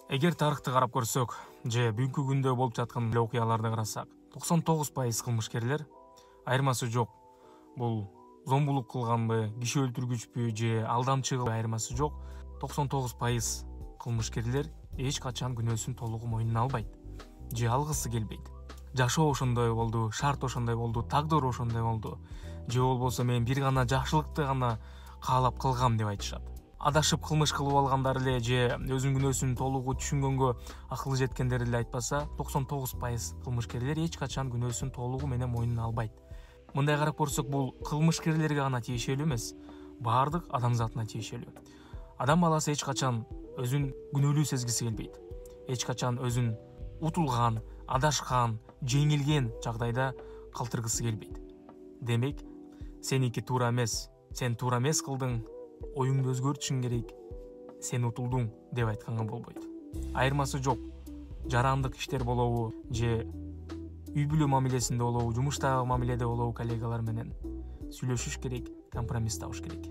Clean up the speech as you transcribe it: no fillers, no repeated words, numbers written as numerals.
Эгер тарыхты карап көрсөк же бүгүнкү күндө болуп жаткан окуяларды карасак, 99% кылмышкерлер айырмасы жок. Бул зомбулук кылганбы, киши өлтүргүчпү же алдамчы айырмасы жок. 99% кылмышкерлер эч качан күнөөсүн толугу мойнуна албайт же алгысы келбейт. Жашоо ошондой болду, шарт ошондой болду, тагдыр ошондой болду. Же болбосо мен бир гана жакшылыкты гана каалап кылгам деп айтышат. Адашып кылмыш кылып алгандар эле же өзүнүн күнөөсүн толугу түшүнгөнгө акылы жеткендер эле айтпаса, 99% кылмышкерлер эч качан күнөөсүн толугу менен мойнуна албайт. Мындай карап көрсөк, бул кылмышкерлерге гана тиешелүү эмес, баардык адамзатына тиешелүү. Адам баласы эч качан өзүн күнөөлүү сезгиси келбейт. Эч качан өзүн утулган, адашкан, жеңилген жагдайда калтыргысы келбейт. Демек, сеники туура эмес, сен туура эмес кылдың, оюңду өзгөртүшүң керек, сен утулдуң деп айтканга болбойт. Айырмасы жок. Жарандык иштер болобу же үй бүлө мамилесинде болобу, жумуштагы мамиледе болобу, коллегалар менен сүйлөшүш керек, компромисс табыш керек.